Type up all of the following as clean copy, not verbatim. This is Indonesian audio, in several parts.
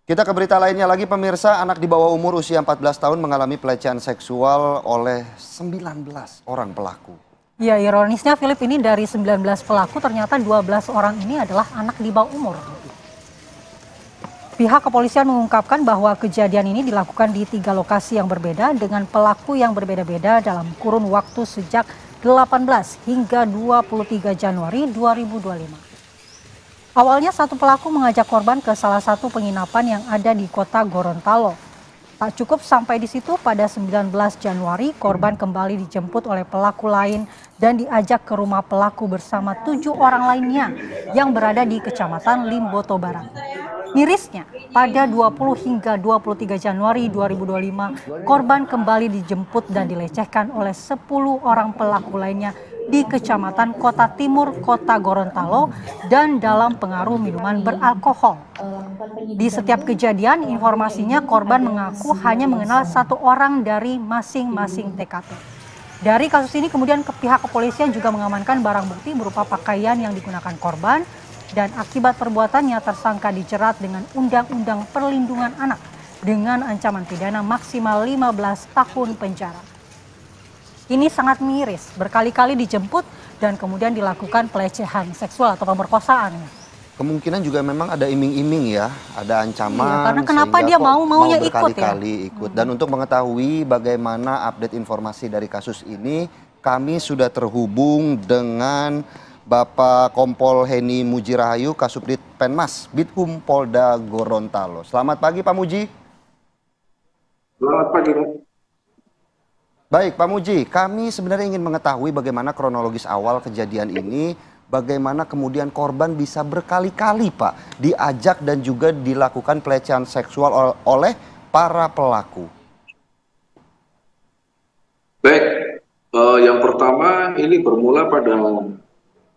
Kita ke berita lainnya lagi pemirsa, anak di bawah umur usia 14 tahun mengalami pelecehan seksual oleh 19 orang pelaku. Ya, ironisnya Philip, ini dari 19 pelaku ternyata 12 orang ini adalah anak di bawah umur. Pihak kepolisian mengungkapkan bahwa kejadian ini dilakukan di 3 lokasi yang berbeda dengan pelaku yang berbeda-beda dalam kurun waktu sejak 18 hingga 23 Januari 2025. Awalnya satu pelaku mengajak korban ke salah satu penginapan yang ada di kota Gorontalo. Tak cukup sampai di situ, pada 19 Januari korban kembali dijemput oleh pelaku lain dan diajak ke rumah pelaku bersama 7 orang lainnya yang berada di Kecamatan Limboto Barat. Mirisnya, pada 20 hingga 23 Januari 2025, korban kembali dijemput dan dilecehkan oleh 10 orang pelaku lainnya di Kecamatan Kota Timur, Kota Gorontalo, dan dalam pengaruh minuman beralkohol. Di setiap kejadian, informasinya korban mengaku hanya mengenal satu orang dari masing-masing TKP. Dari kasus ini kemudian pihak kepolisian juga mengamankan barang bukti berupa pakaian yang digunakan korban, dan akibat perbuatannya tersangka dijerat dengan Undang-Undang Perlindungan Anak dengan ancaman pidana maksimal 15 tahun penjara. Ini sangat miris, berkali-kali dijemput dan kemudian dilakukan pelecehan seksual atau pemerkosaan. Kemungkinan juga memang ada iming-iming ya, ada ancaman. Iya, karena kenapa dia maunya ikut ya? Ikut. Dan untuk mengetahui bagaimana update informasi dari kasus ini, kami sudah terhubung dengan Bapak Kompol Heni Mujirahayu, Kasubdit Penmas, Bidhum Polda Gorontalo. Selamat pagi Pak Muji. Selamat pagi Pak. Baik Pak Muji, kami sebenarnya ingin mengetahui bagaimana kronologis awal kejadian ini, bagaimana kemudian korban bisa berkali-kali Pak diajak dan juga dilakukan pelecehan seksual oleh para pelaku. Baik, yang pertama ini bermula pada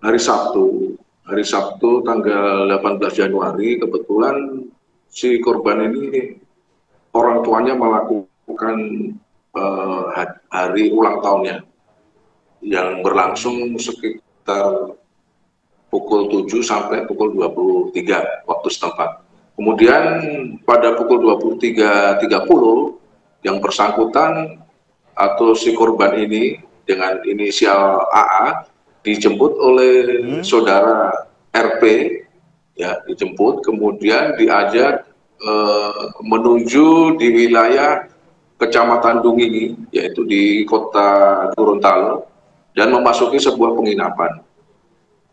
hari Sabtu tanggal 18 Januari, kebetulan si korban ini orang tuanya melakukan hari ulang tahunnya yang berlangsung sekitar pukul 7 sampai pukul 23 waktu setempat. Kemudian pada pukul 23.30 yang bersangkutan atau si korban ini dengan inisial AA dijemput oleh saudara RP, ya dijemput, kemudian diajak menuju di wilayah Kecamatan Dungini, yaitu di Kota Gorontalo, dan memasuki sebuah penginapan.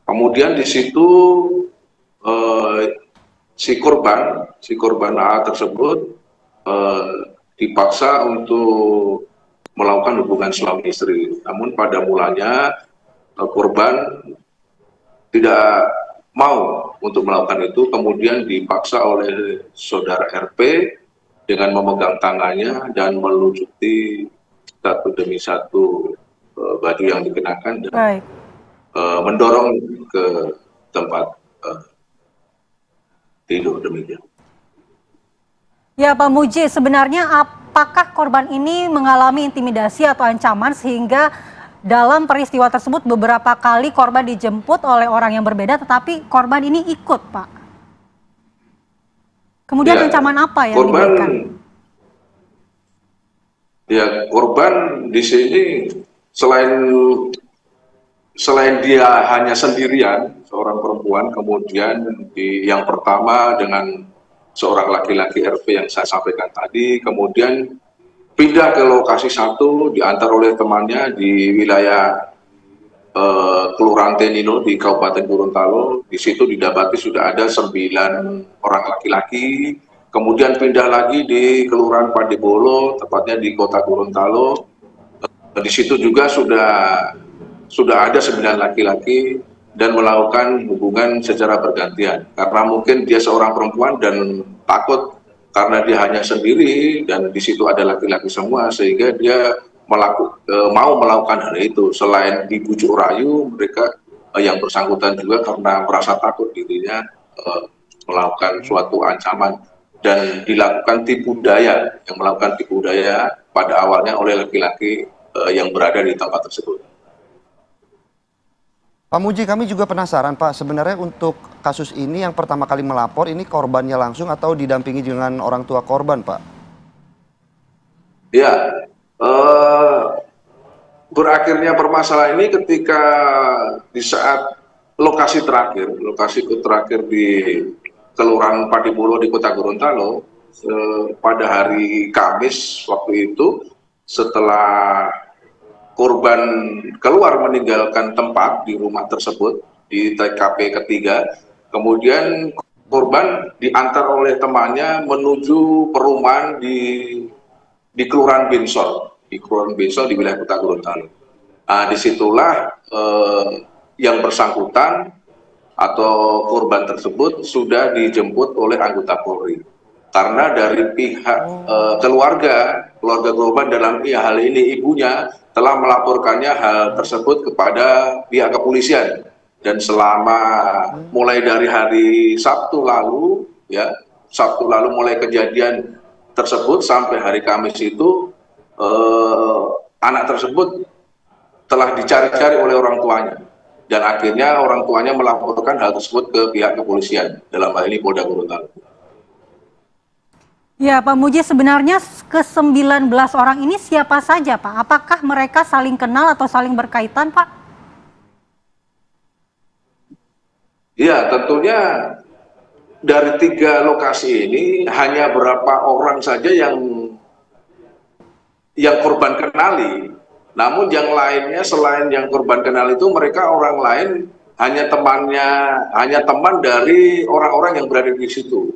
Kemudian di situ si korban AA tersebut dipaksa untuk melakukan hubungan suami istri. Namun pada mulanya korban tidak mau untuk melakukan itu, kemudian dipaksa oleh saudara RP dengan memegang tangannya dan melucuti satu demi satu baju yang dikenakan dan mendorong ke tempat tidur, demikian. Ya Pak Muji, sebenarnya apakah korban ini mengalami intimidasi atau ancaman sehingga dalam peristiwa tersebut beberapa kali korban dijemput oleh orang yang berbeda tetapi korban ini ikut Pak? Kemudian ya, ancaman apa yang diberikan? Ya, korban di sini selain dia hanya sendirian, seorang perempuan, kemudian yang pertama dengan seorang laki-laki RP yang saya sampaikan tadi, kemudian pindah ke lokasi satu, diantar oleh temannya di wilayah Kelurahan Tenino di Kabupaten Gorontalo. Di situ didapati sudah ada 9 orang laki-laki, kemudian pindah lagi di Kelurahan Padebolo, tepatnya di Kota Gorontalo. Di situ juga sudah ada 9 laki-laki dan melakukan hubungan secara bergantian. Karena mungkin dia seorang perempuan dan takut karena dia hanya sendiri dan di situ ada laki-laki semua, sehingga dia mau melakukan hal itu. Selain dibujuk rayu, mereka yang bersangkutan juga karena merasa takut dirinya melakukan suatu ancaman dan dilakukan tipu daya, yang melakukan tipu daya pada awalnya oleh laki-laki yang berada di tempat tersebut. Pak Muji, kami juga penasaran Pak, sebenarnya untuk kasus ini yang pertama kali melapor ini korbannya langsung atau didampingi dengan orang tua korban Pak? Ya, berakhirnya permasalahan ini ketika di saat lokasi itu terakhir di Kelurahan Padipulo di Kota Gorontalo, pada hari Kamis waktu itu, setelah korban keluar meninggalkan tempat di rumah tersebut di TKP ketiga, kemudian korban diantar oleh temannya menuju perumahan di Kelurahan Bensol, di wilayah Kota Gorontalo. Nah, disitulah yang bersangkutan atau korban tersebut sudah dijemput oleh anggota Polri. Karena dari pihak keluarga korban dalam hal ini ibunya telah melaporkannya hal tersebut kepada pihak kepolisian. Dan selama mulai dari hari Sabtu lalu, mulai kejadian tersebut sampai hari Kamis itu, anak tersebut telah dicari-cari oleh orang tuanya. Dan akhirnya orang tuanya melaporkan hal tersebut ke pihak kepolisian, dalam hal ini Polda Gorontalo. Ya, Pak Muji, sebenarnya ke-19 orang ini siapa saja, Pak? Apakah mereka saling kenal atau saling berkaitan, Pak? Ya, tentunya dari 3 lokasi ini hanya berapa orang saja yang korban kenali. Namun yang lainnya selain yang korban kenal itu, mereka orang lain hanya teman dari orang-orang yang berada di situ.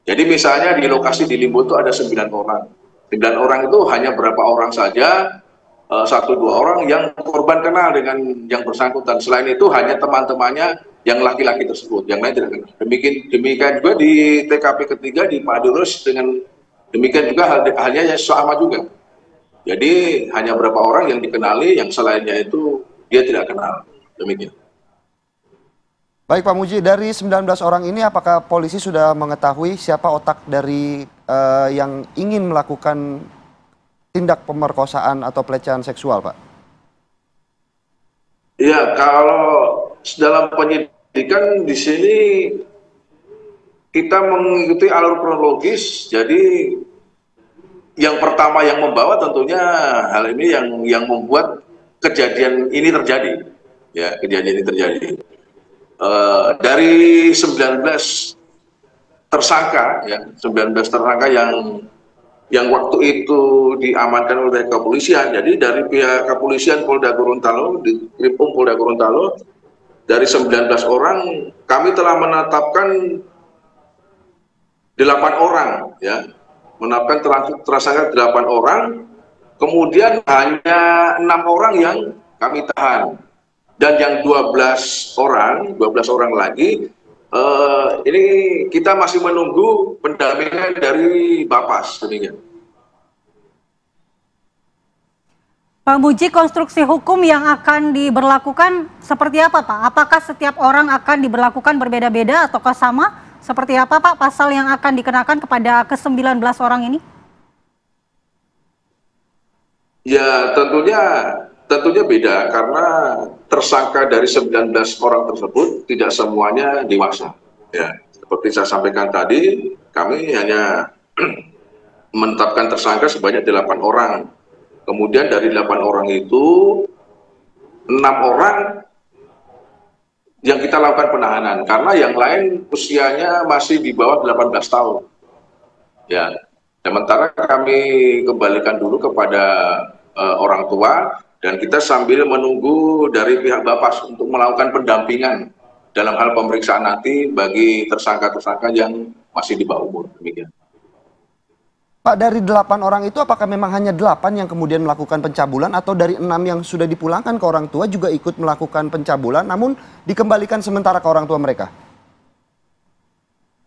Jadi misalnya di lokasi di Limbo itu ada 9 orang. 9 orang itu hanya berapa orang saja, 1-2 orang yang korban kenal dengan yang bersangkutan. Selain itu hanya teman-temannya yang laki-laki tersebut, yang lain tidak kenal. Demikian juga di TKP ketiga di Padurus, dengan demikian juga halnya yang sama juga. Jadi hanya berapa orang yang dikenali, yang selainnya itu dia tidak kenal. Demikian. Baik Pak Muji, dari 19 orang ini apakah polisi sudah mengetahui siapa otak dari yang ingin melakukan tindak pemerkosaan atau pelecehan seksual, Pak? Ya, kalau dalam penyidikan di sini kita mengikuti alur kronologis. Jadi yang pertama yang membawa tentunya hal ini yang membuat kejadian ini terjadi. Ya, kejadian ini terjadi. Dari 19 tersangka yang waktu itu diamankan oleh kepolisian. Jadi dari pihak kepolisian Polda Gorontalo, di Krimpung Polda Gorontalo, dari 19 orang kami telah menetapkan 8 orang, ya, menetapkan tersangka 8 orang, kemudian hanya 6 orang yang kami tahan. Dan yang 12 orang lagi, ini kita masih menunggu pendampingan dari Bapas. Demikian. Pak Muji, konstruksi hukum yang akan diberlakukan seperti apa, Pak? Apakah setiap orang akan diberlakukan berbeda-beda ataukah sama? Seperti apa, Pak, pasal yang akan dikenakan kepada ke-19 orang ini? Ya, tentunya beda, karena tersangka dari 19 orang tersebut tidak semuanya dewasa. Ya, seperti saya sampaikan tadi, kami hanya menetapkan tersangka sebanyak 8 orang. Kemudian dari 8 orang itu 6 orang yang kita lakukan penahanan, karena yang lain usianya masih di bawah 18 tahun. Ya, sementara kami kembalikan dulu kepada orang tua, dan kita sambil menunggu dari pihak Bapas untuk melakukan pendampingan dalam hal pemeriksaan nanti bagi tersangka-tersangka yang masih di bawah umur. Demikian. Pak, dari 8 orang itu apakah memang hanya 8 yang kemudian melakukan pencabulan, atau dari 6 yang sudah dipulangkan ke orang tua juga ikut melakukan pencabulan namun dikembalikan sementara ke orang tua mereka?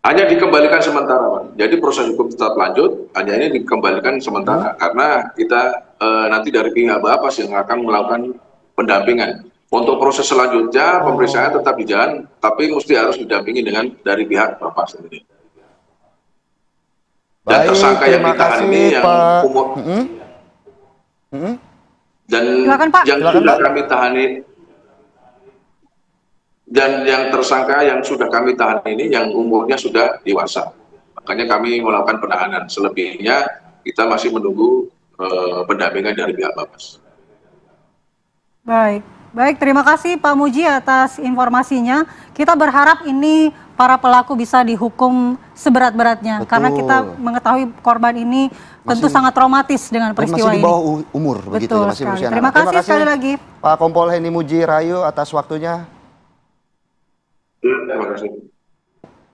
Hanya dikembalikan sementara, Pak. Jadi proses hukum tetap lanjut, hanya ini dikembalikan sementara karena kita nanti dari pihak Bapas yang akan melakukan pendampingan. Untuk proses selanjutnya pemeriksaan tetap dijalan, tapi mesti harus didampingi dengan dari pihak Bapas sendiri. Dan tersangka yang ditahan ini yang umur dan silakan, Pak. yang sudah kami tahani, Dan yang tersangka yang sudah kami tahan ini yang umurnya sudah dewasa. Makanya kami melakukan penahanan. Selebihnya kita masih menunggu pendampingan dari pihak Mabes. Baik, baik. Terima kasih Pak Muji atas informasinya. Kita berharap ini para pelaku bisa dihukum seberat-beratnya. Betul. Karena kita mengetahui korban ini tentu sangat traumatis dengan peristiwa masih di ini. bawah umur begitu ya, masih sekali. berusia Terima anak. kasih sekali lagi. Pak Kompol Heni Muji Rayu atas waktunya. Terima kasih.